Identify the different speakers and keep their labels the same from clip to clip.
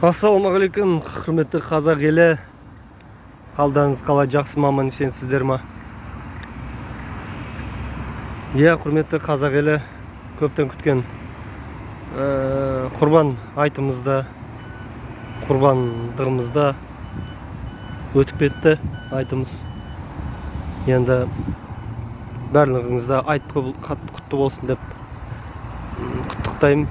Speaker 1: Ассалаумағалейкум, құрметті қазақ елі. Қалдарыңыз қалай, жақсы ма, аман есенсіздер ма? Құрметті қазақ елі, көптен күткен құрбан айтымызда, құрбандығымызда өтіп кетті айтымыз. Енді барлығыңызда айт құтты болсын деп құттықтаймын.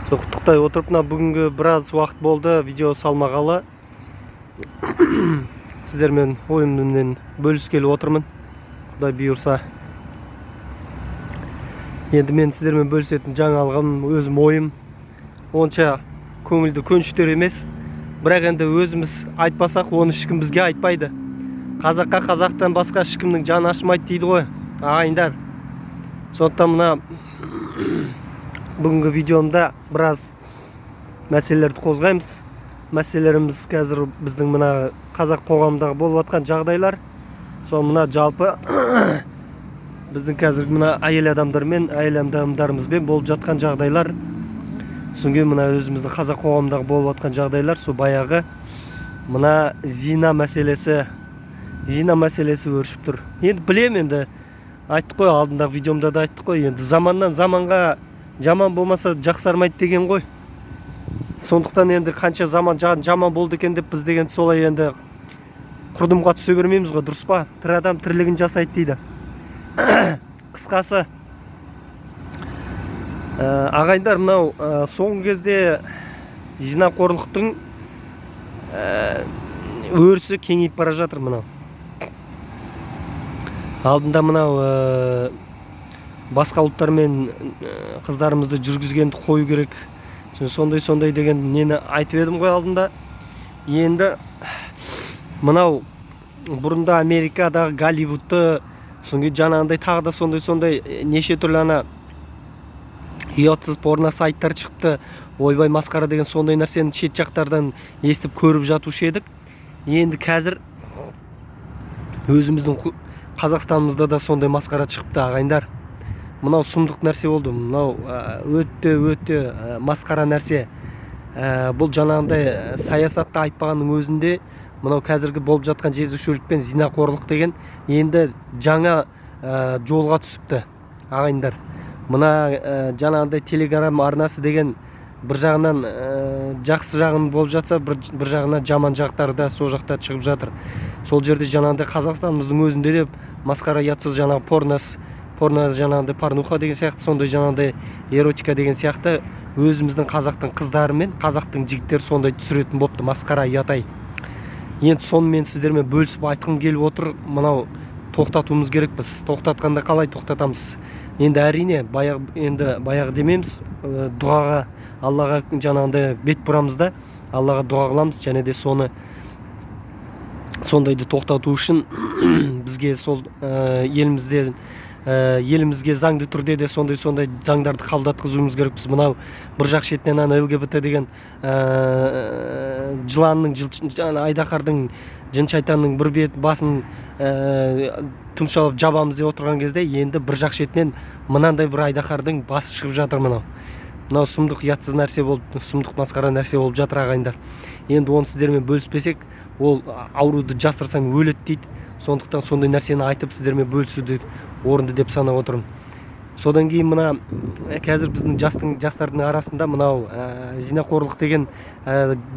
Speaker 1: Құттықтай отырып, бүгінгі біраз уақыт болды видео салмағалы. Сіздермен ойыммен бөліскелі отырмын, Құдай бұйырса. Енді мен сіздермен бөлісетін жаңалығым, өзім ойым онша көңілді көншітер емес. Бірақ енді өзіміз айтпасақ, оны ешкім бізге айтпайды. Қазаққа қазақтан басқа ешкімнің жаны ашымайды дейді ғой, ағайындар. Сондықтан мына бүгінгі видеомда біраз мәселелерді қозғаймыз. Мәселелеріміз қазір біздің мына қазақ қоғамындағы болып жатқан жағдайлар. Сол мына жалпы біздің қазір мына әйел адамдарымызбен болып жатқан жағдайлар. Соңғы мына өзіміздің қазақ қоғамындағы болып жатқан жағдайлар, сол баяғы мына зина мәселесі өршіп тұр. Енді білем, енді айттық қой, алдындағы видеомда да айттық қой, енді заманнан заманға жаман болмаса жақсармайды деген ғой. Сондықтан енді қанша заман жаман болды екен деп біз деген солай енді құрдымға түсе бермейміз ғой, дұрыс па? Тірі адам тірлігін жасайды дейді. Қысқасы, ағайындар, мынау соңғы кезде зинақорлықтың өрісі кеңейіп бара жатыр. Мынау алдында мынау басқа ұлттармен қыздарымызды жүргізгенді қою керек, сондай деген нені айтып едім ғой алдында. Енді мынау бұрында Америкадағы Голливудты, соңғы жаңағындай тағы да сондай неше түрлі ана ұятсыз порно сайттар шықты, ойбай масқара деген сондай нәрсені шет жақтардан естіп көріп жатушы едік. Енді қазір өзіміздің Қазақстанымызда да сондай масқара шығыпты, ағайындар. Мынау сұмдық нәрсе болды, мынау өте масқара нәрсе. Бұл жаңағындай саясатты айтпағанның өзінде мынау қазіргі болып жатқан жезөкшелік пен зинақорлық деген енді жаңа жолға түсіпті, ағайындар. Мына жаңағындай телеграм арнасы деген бір жағынан жақсы жағын болып жатса, бір жағынан жаман жақтары да сол жақта шығып жатыр. Сол жерде жаңағындай Қазақстанымыздың өзінде де масқара ұятсыз жаңағы порно жаңағындай порнуха деген сияқты, сондай жаңағындай эротика деген сияқты өзіміздің қазақтың қыздары мен қазақтың жігіттері сондай түсіретін болыпты, масқара ұятай. Енді сонымен сіздермен бөлісіп айтқым келіп отыр. Мынау тоқтатуымыз керек. Біз тоқтатқанда қалай тоқтатамыз? Енді әрине баяғы демейміз, дұғаға, Аллаға жаңағындай бет бұрамыз да, Аллаға дұға қыламыз, және де сондайды тоқтату үшін бізге сол елімізге заңды түрде де сондай заңдарды қабылдатқызуымыз керек. Біз мынау бір жақ шетінен ЛГБТ деген жыланның, айдақардың, жын шайтанның бір бет басын тұмшалап жабамыз деп отырған кезде, енді бір жақ шетінен мынандай бір айдақардың басы шығып жатыр. Мынау сұмдық ұятсыз нәрсе болып, сұмдық масқара нәрсе болып жатыр, ағайындар. Енді оны сіздермен бөліспесек, ол ауруды жасырсаң өледі дейді. Сондықтан сондай нәрсені айтып сіздермен бөлісуді орынды деп санап отырмын. Содан кейін мына қазір біздің жастардың арасында мынау зинақорлық деген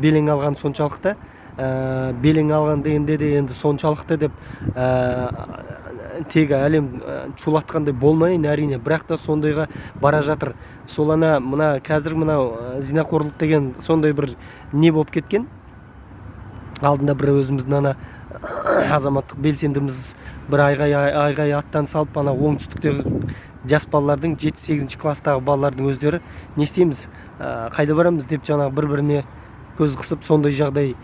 Speaker 1: белең алған соншалықты, белең алған дегенде де енді соншалықты деп тегі әлем чулатқандай болмайын, әрине, бірақ та сондайға бара жатыр. Сол мына қазір мынау зинақорлық деген сондай бір не болып кеткен. Алдында бір өзіміздің азаматтық белсендіміз бір айғай аттан салып, оңтүстіктегі жас балалардың 7-8 класстағы балалардың өздері не істейміз, қайда барамыз деп жаңағы бір-біріне көз қысып, сондай жағдай,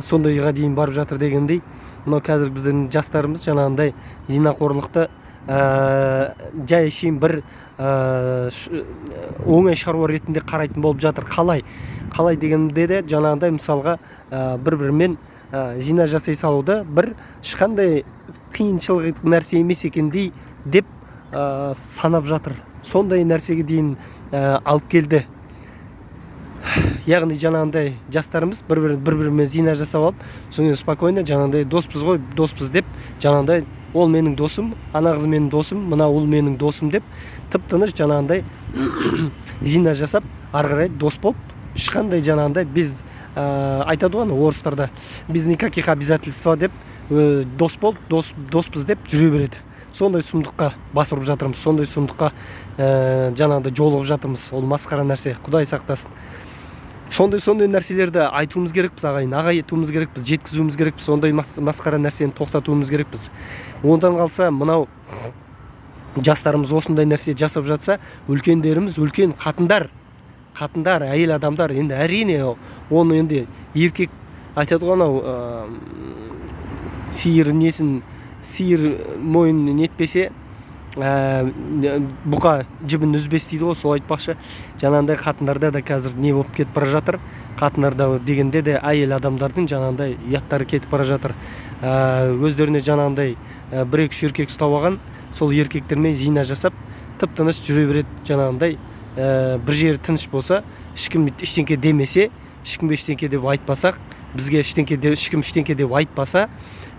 Speaker 1: сондайға дейін барып жатыр дегендей. Мынау қазір біздің жастарымыз жаңағындай зинақорлықты жай шейін бір оңай шаруа ретінде қарайтын болып жатыр. Қалай дегенде де жаңағындай мысалға бір-бірімен зина жасай салуды бір ешқандай қиыншылық нәрсе емес екендей деп санап жатыр. Сондай нәрсеге дейін алып келді. яғни жаңағындай жастарымыз бір бірімен зина жасап алып, соң спокойно жаңағындай доспыз деп, жаңағындай ол менің досым, ана қыз менің досым, мына ол менің досым деп тып-тыныш жаңағындай зина жасап, ары қарай дос болып, ешқандай жаңағындай біз айтады ғой орыстарда, без никаких обязательства деп доспыз деп жүре береді. Сондай сұмдыққа басырып жатырмыз, сондай сұмдыққа жаңағыдай жолығып жатырмыз. Ол масқара нәрсе, Құдай сақтасын. Сондай нәрселерді айтуымыз керекпіз, айтуымыз керекпіз, жеткізуіміз керекпіз, сондай масқара нәрсені тоқтатуымыз керекпіз. Ондан қалса, мынау жастарымыз осындай нәрсе жасап жатса, үлкендеріміз, үлкен қатындар, әйел адамдар, енді әрине оны енді еркек айтады ғой анау сиыр мойын нетпесе, бұқа жібін үзбес дейді ғой, сол айтпақшы. Жаңағындай қатындарда да қазір не болып кетіп бара жатыр. Қатындарда дегенде де әйел адамдардың жаңағындай ұяттары кетіп бара жатыр. Өздеріне жаңағындай бір-екі еркек ұстап алған, сол еркектермен зина жасап, тып-тыныш жүре береді. Жаңағындай бір жері тыныш болса, ешкім ештеңке демесе, ешкімге ештеңке деп айтпасақ, бізге ешкім ештеңке деп айтпаса,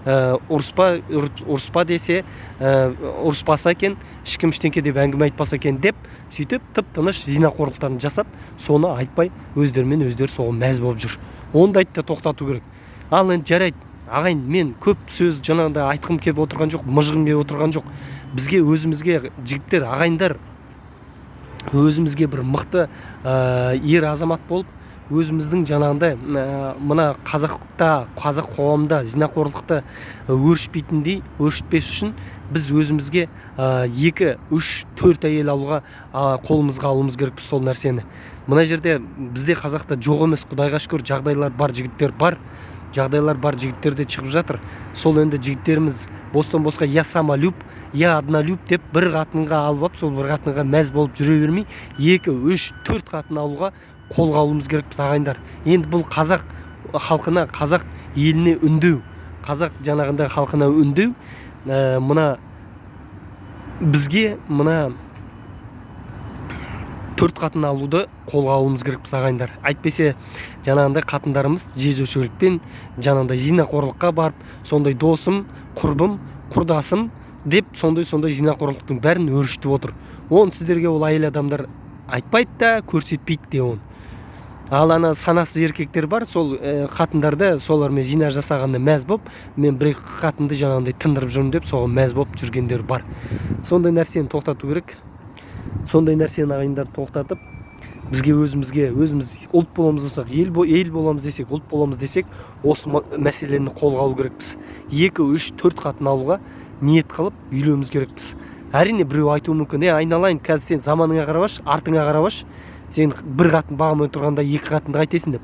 Speaker 1: ұрыспа десе, ұрыспаса екен, ешкім ештеңке деп әңгіме айтпаса екен деп, сөйтіп тып-тыныш зинақорлықтарын жасап, соны айтпай, өздерімен өздері соған мәз болып жүр. Ондайды да тоқтату керек. Ал енді жарайды, ағайын, мен көп сөз жаңағыдай айтқым келіп отырған жоқ, мыжғым келіп отырған жоқ. Бізге өзімізге жігіттер, ағайындар, өзімізге бір мықты ер азамат болып, өзіміздің жаңағындай мына қазақ қоғамында зинақорлықты өршітпес үшін біз өзімізге 2, 3, 4 әйел алуға қолымызға алуымыз керекпіз сол нәрсені. Мына жерде бізде қазақта жоқ емес, Құдайға шүкір, жағдайлар бар, жігіттер бар. Жағдайлар бар, жігіттер де шығып жатыр. Сол енді жігіттеріміз бостан-босқа я самолюб, я однолюб деп бір қатынға алып, сол бір қатынға мәз болып жүре бермей, 2, 3, 4 қатын алуға қолға алуымыз керекпіз, ағайындар. Енді бұл қазақ халқына, қазақ еліне үндеу, қазақ жаңағындай халқына үндеу, мына бізге мына 4 қатын алуды қолға алуымыз керекпіз, ағайындар. Әйтпесе жаңағындай қатындарымыз жезөкшелікпен, жаңағындай зинақорлыққа барып, сондай досым, құрбым, құрдасым деп сондай зинақорлықтың бәрін өршітіп отыр. Оны сіздерге ол әйел адамдар айтпайды да, көрсетпейді де оны. Ал ана санасыз еркектер бар, сол қатындарды солармен зина жасағанда мәз болып, мен бір қатынды жаңағындай тындырып жүрмін деп, соған мәз болып жүргендер бар. Сондай нәрсені тоқтату керек. Сондай нәрсені ағайындар тоқтатып, бізге өзіміз ұлт боламыз десек, ел боламыз десек, ұлт боламыз десек, осы мәселені қолға алу керекпіз. 2, 3, 4 қатын алуға ниет қылып үйлеуіміз керекпіз. Әрине біреу айтуы мүмкін, айналайын, қазір сен заманыңа қарабаш, артыңа қарабаш, сен бір қатын бағымай тұрғанда 2 қатынды қайтесің деп.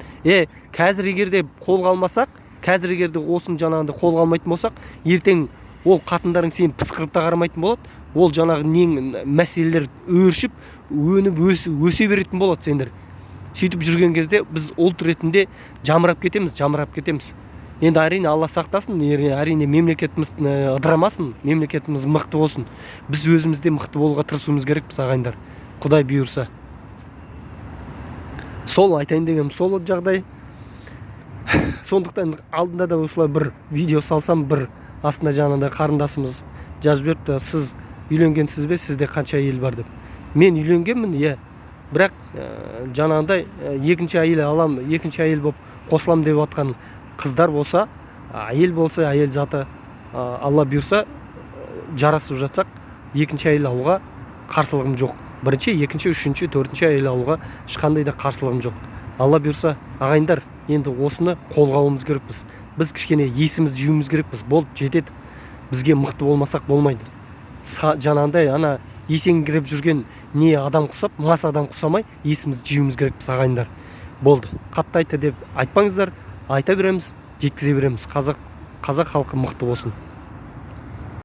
Speaker 1: Қазір егерде қолға алмасақ, қазір егерде осын жаңағындай қолға алмайтын болсақ, ертең ол қатындарың сені пысқырып та қарамайтын болады. Ол жаңағы мәселелер өршіп, өніп, өсе беретін болады сендер. Сөйтіп жүрген кезде біз ұлт ретінде жамырап кетеміз. Енді әрине Алла сақтасын, әрине мемлекетіміз ыдырамасын, мемлекетіміз мықты болсын. Біз өзімізде мықты болуға тырысуымыз керекпіз, ағайындар. Құдай бұйырса. Сол айтайын деген сол жағдай. Сондықтан алдында да осылай бір видео салсам, бір астында жаңағындай қарындасымыз жазып жіберіпті, сіз үйленгенсіз бе, сізде қанша әйел бар деп. Мен үйленгенмін, бірақ жаңағындай екінші әйел болып қосылам деп отқан қыздар болса, әйел болса, әйел заты Алла бұйырса жарасып жатсақ, екінші әйел алуға қарсылығым жоқ. Бірінші, екінші, үшінші, төртінші әйел алуға ешқандай да қарсылығым жоқ. Алла бұйырса, ағайындар, енді осыны қолға алуымыз керекпіз. Біз кішкене есімізді жиюіміз керекпіз. Болды, жетеді. Бізге мықты болмасақ болмайды. Жаңағындай ана есеңгіреп жүрген не адам құсап, мас адам құсамай, есімізді жиюіміз керекпіз, ағайындар. Болды. Қатты айтты деп айтпаңыздар, айта береміз, жеткізе береміз. Қазақ халқы мықты болсын.